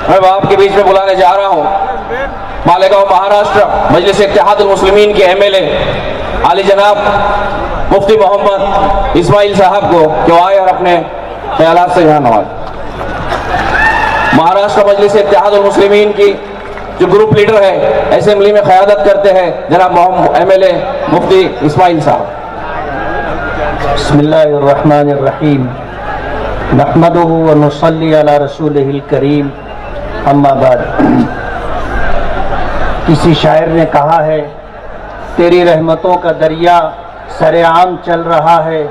میں آپ کے بیچ میں بلانے جا رہا ہوں مالیگاؤں مہاراشٹر مجلس اتحاد المسلمین کے MLA عالی جناب مفتی محمد اسماعیل صاحب کو کہ وہ آئے اور اپنے خیالات سے یہاں نوازیں۔ مہاراشٹر مجلس اتحاد المسلمین کی جو گروپ لیڈر ہے اسمبلی میں قیادت کرتے ہیں جناب MLA مفتی اسماعیل صاحب۔ بسم اللہ الرحمن الرحیم نحمدہ ونصلی علی رسولہ الکریم اما بعد۔ کسی شاعر نے کہا ہے تیری رحمتوں کا دریا سرعام چل رہا ہے،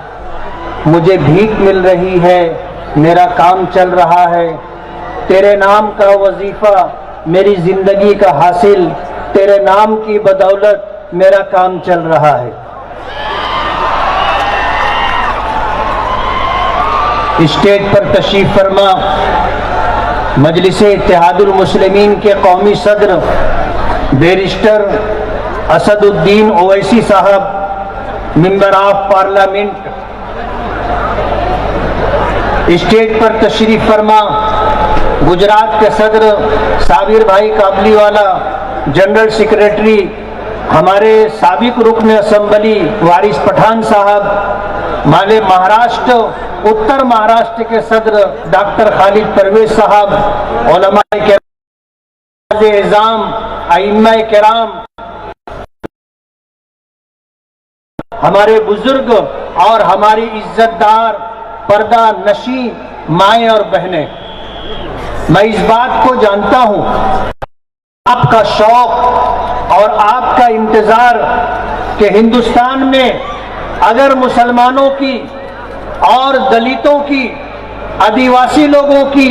مجھے بھیک مل رہی ہے میرا کام چل رہا ہے، تیرے نام کا وظیفہ میری زندگی کا حاصل، تیرے نام کی بدولت میرا کام چل رہا ہے۔ اسٹیج پر تشریف فرما مجلس اتحاد المسلمین کے قومی صدر بیرسٹر اسد الدین اویسی صاحب ممبر آف پارلیمنٹ۔ اسٹیج پر تشریف فرما گجرات کے صدر صابر بھائی کابلی والا، جنرل سیکریٹری ہمارے سابق رکن اسمبلی وارث پٹھان صاحب، مالے مہاراشٹر اتر مہاراشٹر کے صدر ڈاکٹر خالد پرویز صاحب، علماء کرام، اعظام، ائمہ کرام، ہمارے بزرگ اور ہماری عزت دار پردہ نشیں مائیں اور بہنیں، میں اس بات کو جانتا ہوں آپ کا شوق اور آپ کا انتظار کہ ہندوستان میں اگر مسلمانوں کی اور دلتوں کی، آدیواسی لوگوں کی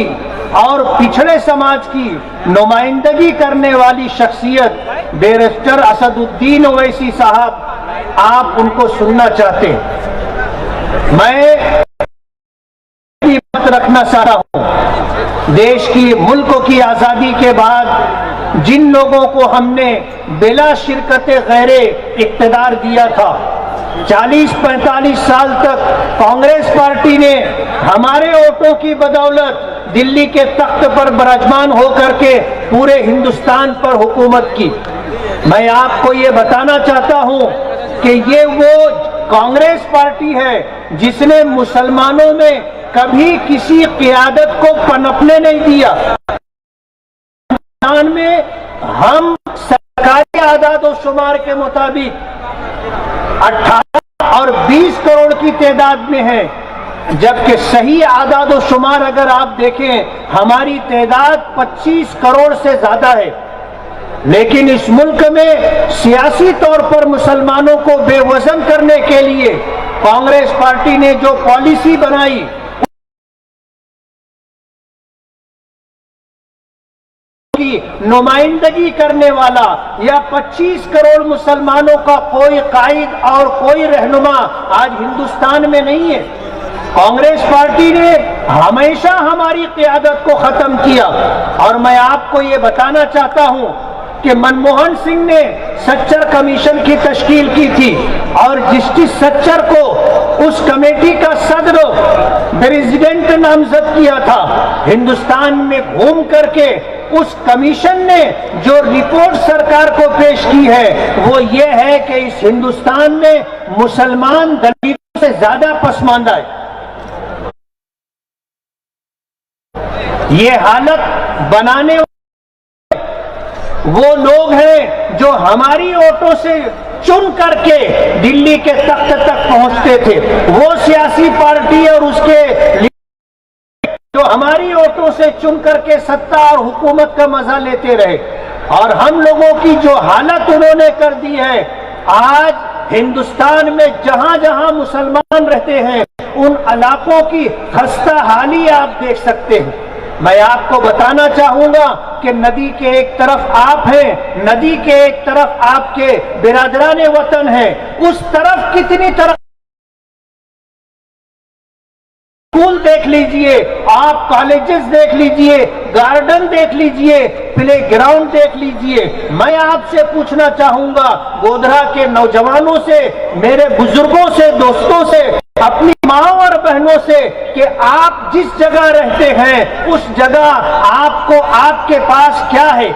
اور پچھڑے سماج کی نمائندگی کرنے والی شخصیت بیرسٹر اسد الدین اویسی صاحب، آپ ان کو سننا چاہتے ہیں۔ میں بات رکھنا چاہتا ہوں، دیش کی ملک کی آزادی کے بعد جن لوگوں کو ہم نے بلا شرکت غیر اقتدار دیا تھا، 40-45 سال تک کانگریس پارٹی نے ہمارے ووٹوں کی بدولت دلی کے تخت پر براجمان ہو کر کے پورے ہندوستان پر حکومت کی۔ میں آپ کو یہ بتانا چاہتا ہوں کہ یہ وہ کانگریس پارٹی ہے جس نے مسلمانوں میں کبھی کسی قیادت کو پنپنے نہیں دیا۔ ہندوستان میں ہم سرکاری اعداد و شمار کے مطابق 18 اور 20 کروڑ کی تعداد میں ہیں، جبکہ صحیح اعداد و شمار اگر آپ دیکھیں ہماری تعداد 25 کروڑ سے زیادہ ہے۔ لیکن اس ملک میں سیاسی طور پر مسلمانوں کو بے وزن کرنے کے لیے کانگریس پارٹی نے جو پالیسی بنائی، کی نمائندگی کرنے والا یا 25 کروڑ مسلمانوں کا کوئی قائد اور کوئی رہنما آج ہندوستان میں نہیں ہے۔ کانگریس پارٹی نے ہمیشہ ہماری قیادت کو ختم کیا، اور میں آپ کو یہ بتانا چاہتا ہوں کہ منموہن سنگھ نے سچر کمیشن کی تشکیل کی تھی، اور جسٹس سچر کو اس کمیٹی کا صدر پریزیڈنٹ نامزد کیا تھا۔ ہندوستان میں گھوم کر کے اس کمیشن نے جو رپورٹ سرکار کو پیش کی ہے وہ یہ ہے کہ اس ہندوستان میں مسلمان دلتوں سے زیادہ پسماندہ ہے۔ یہ حالت بنانے وہ لوگ ہیں جو ہماری ووٹوں سے چن کر کے دلی کے تخت تک پہنچتے تھے، وہ سیاسی پارٹی اور اس کے جو ہماری ووٹوں سے چن کر کے ستہ اور حکومت کا مزہ لیتے رہے، اور ہم لوگوں کی جو حالت انہوں نے کر دی ہے، آج ہندوستان میں جہاں جہاں مسلمان رہتے ہیں ان علاقوں کی خستہ حالی آپ دیکھ سکتے ہیں۔ میں آپ کو بتانا چاہوں گا کہ ندی کے ایک طرف آپ ہیں، ندی کے ایک طرف آپ کے برادران وطن ہیں، اس طرف کتنی طرف اسکول دیکھ لیجئے، آپ کالجز دیکھ لیجئے، گارڈن دیکھ لیجئے، پلے گراؤنڈ دیکھ لیجئے۔ میں آپ سے پوچھنا چاہوں گا، گودھرا کے نوجوانوں سے، میرے بزرگوں سے، دوستوں سے، अपनी माँ और बहनों से कि आप जिस जगह रहते हैं उस जगह आपको आपके पास क्या है।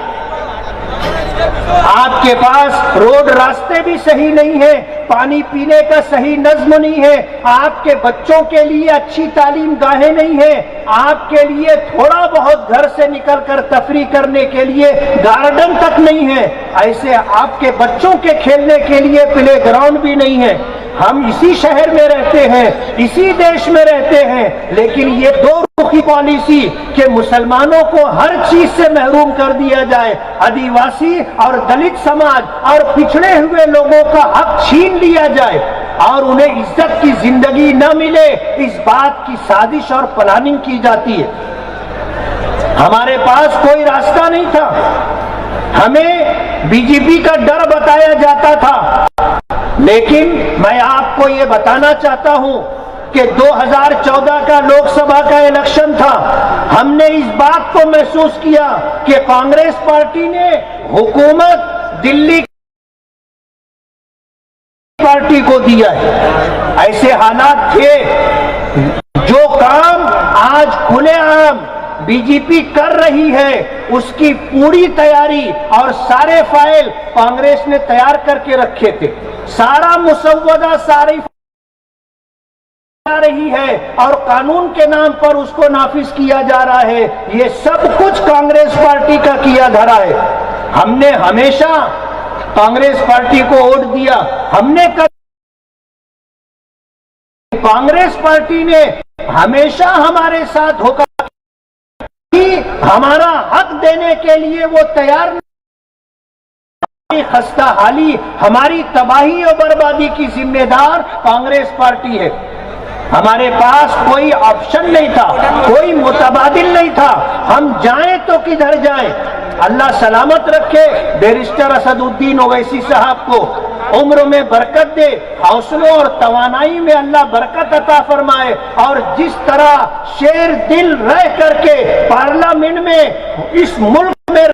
आपके पास रोड रास्ते भी सही नहीं है, पानी पीने का सही नज्म नहीं है, आपके बच्चों के लिए अच्छी तालीम गाहें नहीं है, आपके लिए थोड़ा बहुत घर से निकलकर तफरी करने के लिए गार्डन तक नहीं है, ऐसे आपके बच्चों के खेलने के लिए प्ले ग्राउंड भी नहीं है। हम इसी शहर में रहते हैं, इसी देश में रहते हैं, लेकिन ये दो रुखी पॉलिसी कि मुसलमानों को हर चीज से महरूम कर दिया जाए, आदिवासी और दलित समाज और पिछड़े हुए लोगों का हक छीन लिया जाए और उन्हें इज्जत की जिंदगी न मिले, इस बात की साजिश और प्लानिंग की जाती है। हमारे पास कोई रास्ता नहीं था, हमें बीजेपी का डर बताया जाता था, लेकिन मैं आपको ये बताना चाहता हूं कि 2014 का लोकसभा का इलेक्शन था, हमने इस बात को महसूस किया कि कांग्रेस पार्टी ने हुकूमत दिल्ली पार्टी को दिया है। ऐसे हालात थे, जो काम आज खुलेआम बीजेपी कर रही है उसकी पूरी तैयारी और सारे फाइल कांग्रेस ने तैयार करके रखे थे, सारा मुसव्वदा सारी रही है और कानून के नाम पर उसको नाफिज किया जा रहा है। ये सब कुछ कांग्रेस पार्टी का किया धरा है। हमने हमेशा कांग्रेस पार्टी को वोट दिया, हमने कांग्रेस पार्टी ने हमेशा हमारे साथ होकर हमारा हक देने के लिए वो तैयार नहीं। खस्ता हाली, हमारी तबाही और बर्बादी की जिम्मेदार कांग्रेस पार्टी है। हमारे पास कोई ऑप्शन नहीं था, कोई मुतबादिल नहीं था, हम जाएं तो किधर जाएं। अल्लाह सलामत रखे बैरिस्टर असदुद्दीन ओवैसी साहब को, उम्र में बरकत दे, हौसलों और तवानाई में अल्लाह बरकत अता फरमाए और जिस तरह शेर दिल रह करके पार्लियामेंट में इस मुल्क में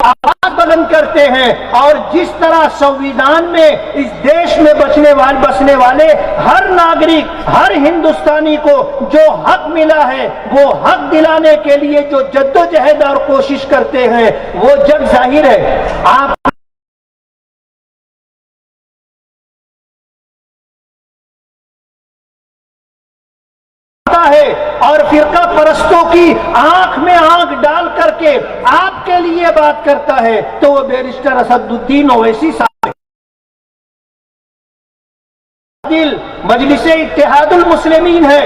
आवाज बुलंद करते हैं और जिस तरह संविधान में इस देश में बसने वाले हर नागरिक, हर हिंदुस्तानी को जो हक मिला है वो हक दिलाने के लिए जो जद्दोजहद और कोशिश करते हैं वो जग जाहिर है। आप है और फिरका परस्तों की आंख में आंख डाल करके आपके लिए बात करता है तो वो बैरिस्टर असदुद्दीन ओवैसी साहब दिल मजलिसे इत्तेहादुल मुस्लिमीन है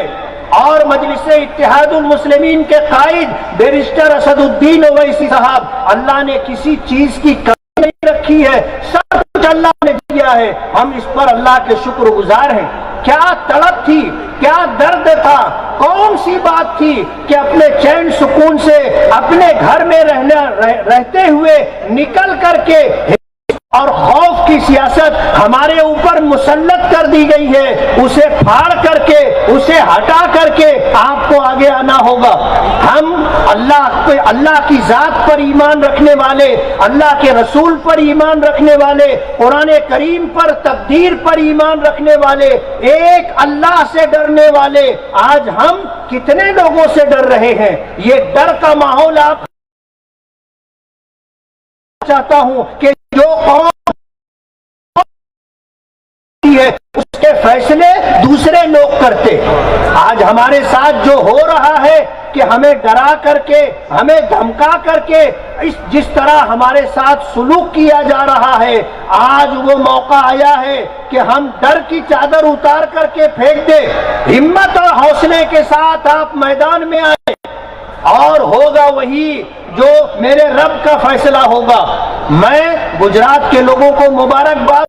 और मजलिसे इत्तेहादुल मुस्लिमीन के कायद बैरिस्टर असदुद्दीन ओवैसी साहब। अल्लाह ने किसी चीज की कमी नहीं रखी है, सब कुछ अल्लाह ने दिया है, हम इस पर अल्लाह के शुक्रगुजार हैं। क्या तड़प थी, क्या दर्द था, कौन सी बात थी कि अपने चैन सुकून से अपने घर में रहते हुए निकल करके और खौफ की सियासत हमारे ऊपर मुसल्लत कर दी गई है, उसे फाड़ करके, उसे हटा करके आपको आगे आना होगा। हम अल्लाह की जात पर ईमान रखने वाले, अल्लाह के रसूल पर ईमान रखने वाले, कुरान करीम पर, तकदीर पर ईमान रखने वाले, एक अल्लाह से डरने वाले, आज हम कितने लोगों से डर रहे हैं। ये डर का माहौल आप चाहता हूं कि जो कौम है उसके फैसले दूसरे लोग करते। आज हमारे साथ जो हो रहा है कि हमें डरा करके, हमें धमका करके जिस तरह हमारे साथ सुलूक किया जा रहा है, आज वो मौका आया है कि हम डर की चादर उतार करके फेंक दे, हिम्मत और हौसले के साथ आप मैदान में आए और होगा वही जो मेरे रब का फैसला होगा। मैं गुजरात के लोगों को मुबारकबाद